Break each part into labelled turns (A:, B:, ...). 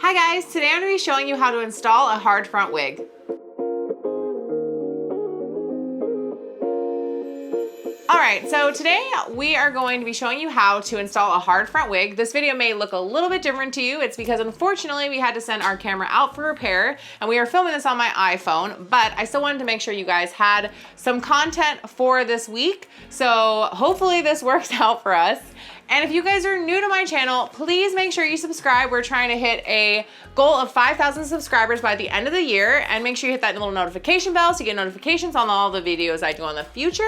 A: Hi guys, today I'm going to be showing you how to install a hard front wig. Alright, so today we are going to be showing you how to install a hard front wig. This video may look a little bit different to you. It's because unfortunately we had to send our camera out for repair and we are filming this on my iPhone, but I still wanted to make sure you guys had some content for this week. So hopefully this works out for us. And if you guys are new to my channel, please make sure you subscribe. We're trying to hit a goal of 5,000 subscribers by the end of the year, and make sure you hit that little notification bell so you get notifications on all the videos I do in the future.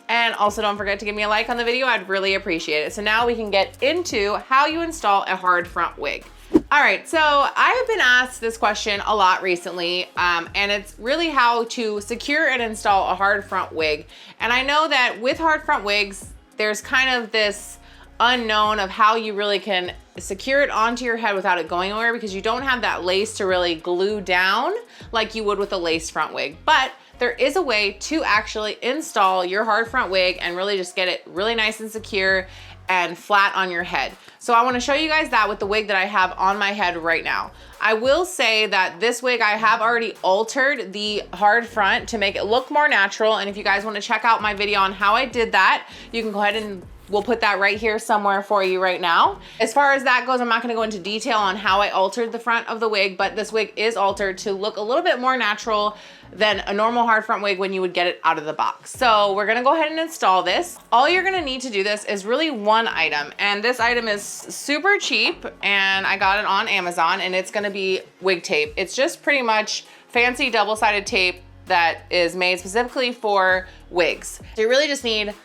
A: And also don't forget to give me a like on the video. I'd really appreciate it. So now we can get into how you install a hard front wig. All right, so I have been asked this question a lot recently, and it's really how to secure and install a hard front wig. And I know that with hard front wigs, there's kind of this unknown of how you really can secure it onto your head without it going anywhere, because you don't have that lace to really glue down like you would with a lace front wig. But there is a way to actually install your hard front wig and really just get it really nice and secure and flat on your head. So I want to show you guys that with the wig that I have on my head right now. I will say that this wig, I have already altered the hard front to make it look more natural. And if you guys want to check out my video on how I did that, you can go ahead and we'll put that right here somewhere for you right now. As far as that goes, I'm not gonna go into detail on how I altered the front of the wig, but this wig is altered to look a little bit more natural than a normal hard front wig when you would get it out of the box. So we're gonna go ahead and install this. All you're gonna need to do this is really one item, and this item is super cheap, and I got it on Amazon, and it's gonna be wig tape. It's just pretty much fancy double-sided tape that is made specifically for wigs. So you really just need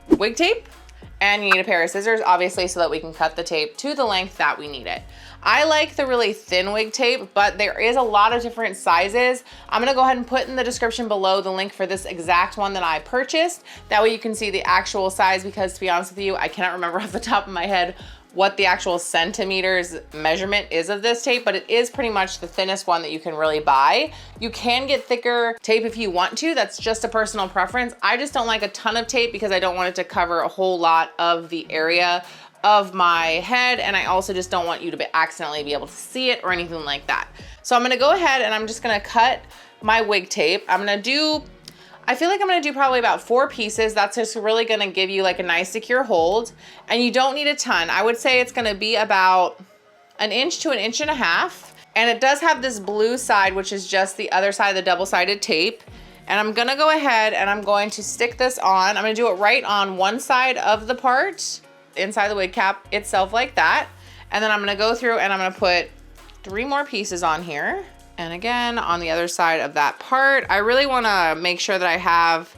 A: wig tape, and you need a pair of scissors, obviously, so that we can cut the tape to the length that we need it. I like the really thin wig tape, but there is a lot of different sizes. I'm gonna go ahead and put in the description below the link for this exact one that I purchased. That way you can see the actual size, because to be honest with you, I cannot remember off the top of my head what the actual centimeters measurement is of this tape, but it is pretty much the thinnest one that you can really buy. You can get thicker tape if you want to. That's just a personal preference. I just don't like a ton of tape because I don't want it to cover a whole lot of the area of my head, and I also just don't want you to accidentally be able to see it or anything like that. So I'm gonna go ahead and I'm just gonna cut my wig tape. I feel like I'm gonna do probably about 4 pieces. That's just really gonna give you like a nice secure hold, and you don't need a ton. I would say it's gonna be about 1 inch to 1.5 inches. And it does have this blue side, which is just the other side of the double-sided tape. And I'm gonna go ahead and I'm going to stick this on. I'm gonna do it right on one side of the part, inside the wig cap itself like that. And then I'm gonna go through and I'm gonna put 3 more pieces on here. And again, on the other side of that part, I really wanna make sure that I have,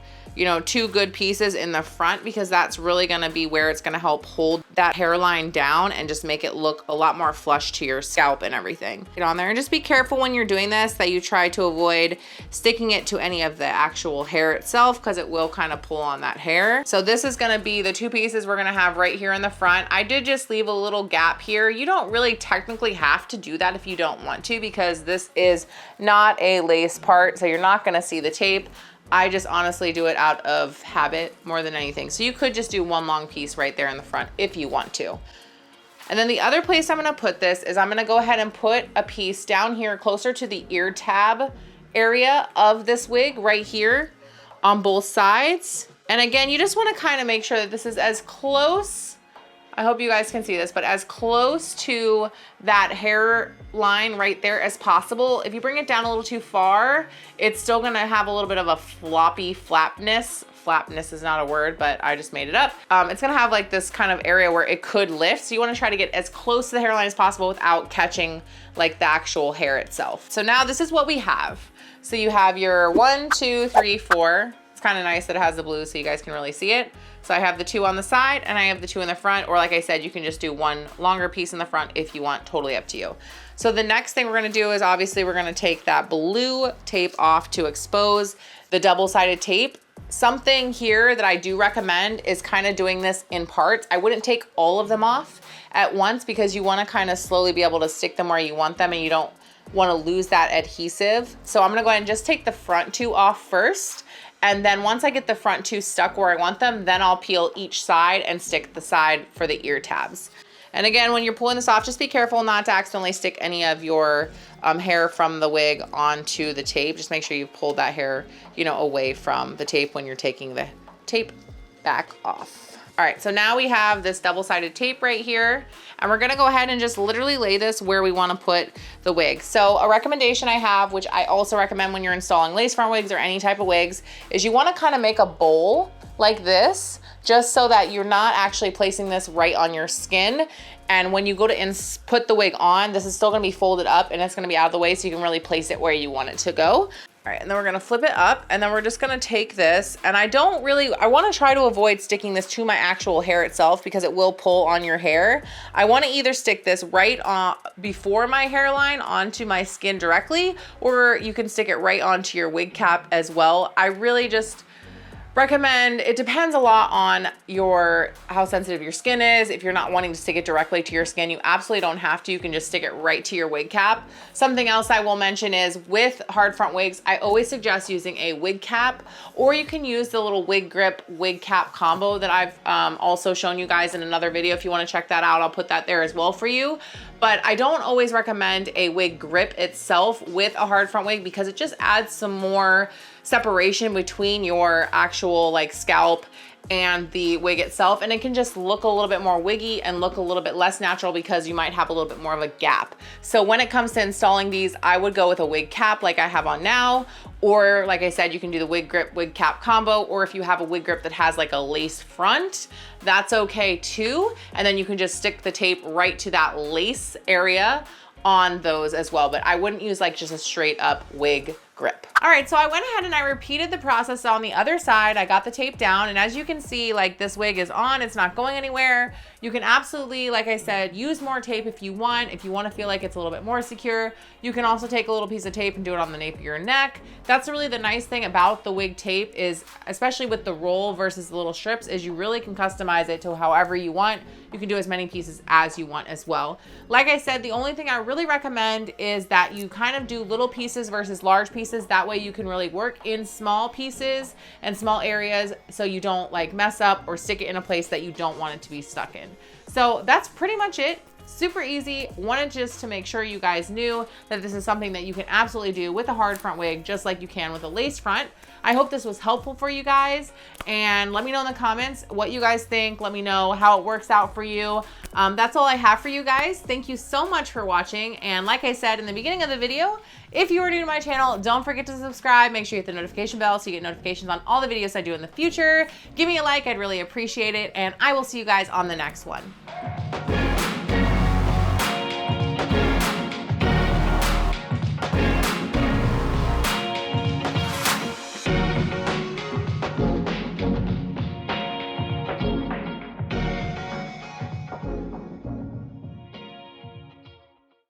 A: 2 good pieces in the front, because that's really gonna be where it's gonna help hold that hairline down and just make it look a lot more flush to your scalp and everything. Get on there and just be careful when you're doing this that you try to avoid sticking it to any of the actual hair itself, because it will kind of pull on that hair. So this is gonna be the 2 pieces we're gonna have right here in the front. I did just leave a little gap here. You don't really technically have to do that if you don't want to, because this is not a lace part, so you're not gonna see the tape. I just honestly do it out of habit more than anything. So you could just do 1 long piece right there in the front if you want to. And then the other place I'm gonna put this is I'm gonna go ahead and put a piece down here closer to the ear tab area of this wig right here on both sides. And again, you just wanna kind of make sure that this is as close, I hope you guys can see this, but as close to that hair line right there as possible. If you bring it down a little too far, it's still gonna have a little bit of a floppy flapness. Flapness is not a word, but I just made it up. It's gonna have like this kind of area where it could lift. So you wanna try to get as close to the hairline as possible without catching like the actual hair itself. So now this is what we have. So you have your 1, 2, 3, 4. It's kind of nice that it has the blue so you guys can really see it. So I have the 2 on the side and I have the 2 in the front, or like I said, you can just do 1 longer piece in the front if you want, totally up to you. So the next thing we're gonna do is obviously we're gonna take that blue tape off to expose the double-sided tape. Something here that I do recommend is kind of doing this in parts. I wouldn't take all of them off at once, because you wanna kind of slowly be able to stick them where you want them and you don't wanna lose that adhesive. So I'm gonna go ahead and just take the front 2 off first. And then once I get the front 2 stuck where I want them, then I'll peel each side and stick the side for the ear tabs. And again, when you're pulling this off, just be careful not to accidentally stick any of your hair from the wig onto the tape. Just make sure you pull that hair, you know, away from the tape when you're taking the tape back off. All right, so now we have this double-sided tape right here, and we're gonna go ahead and just literally lay this where we wanna put the wig. So a recommendation I have, which I also recommend when you're installing lace front wigs or any type of wigs, is you wanna kind of make a bowl like this, just so that you're not actually placing this right on your skin. And when you go to put the wig on, this is still gonna be folded up and it's gonna be out of the way so you can really place it where you want it to go. All right, and then we're gonna flip it up, and then we're just gonna take this, and I wanna try to avoid sticking this to my actual hair itself because it will pull on your hair. I wanna either stick this right on before my hairline onto my skin directly, or you can stick it right onto your wig cap as well. I really just recommend, it depends a lot on how sensitive your skin is. If you're not wanting to stick it directly to your skin, you absolutely don't have to. You can just stick it right to your wig cap. Something else I will mention is with hard front wigs, I always suggest using a wig cap, or you can use the little wig grip wig cap combo that I've also shown you guys in another video. If you want to check that out, I'll put that there as well for you. But I don't always recommend a wig grip itself with a hard front wig because it just adds some more separation between your actual like scalp and the wig itself, and it can just look a little bit more wiggy and look a little bit less natural because you might have a little bit more of a gap. So when it comes to installing these, I would go with a wig cap like I have on now, or like I said, you can do the wig grip wig cap combo, or if you have a wig grip that has like a lace front, that's okay too. And then you can just stick the tape right to that lace area on those as well. But I wouldn't use like just a straight up wig grip. All right, so I went ahead and I repeated the process on the other side. I got the tape down, and as you can see, like this wig is on, it's not going anywhere. You can absolutely, like I said, use more tape if you want to feel like it's a little bit more secure. You can also take a little piece of tape and do it on the nape of your neck. That's really the nice thing about the wig tape is, especially with the roll versus the little strips, is you really can customize it to however you want. You can do as many pieces as you want as well. Like I said, the only thing I really recommend is that you kind of do little pieces versus large pieces. That way you can really work in small pieces and small areas so you don't like mess up or stick it in a place that you don't want it to be stuck in. So that's pretty much it. Super easy. Wanted just to make sure you guys knew that this is something that you can absolutely do with a hard front wig, just like you can with a lace front. I hope this was helpful for you guys, and let me know in the comments what you guys think. Let me know how it works out for you. That's all I have for you guys. Thank you so much for watching. And like I said in the beginning of the video, if you are new to my channel, don't forget to subscribe. Make sure you hit the notification bell so you get notifications on all the videos I do in the future. Give me a like, I'd really appreciate it. And I will see you guys on the next one.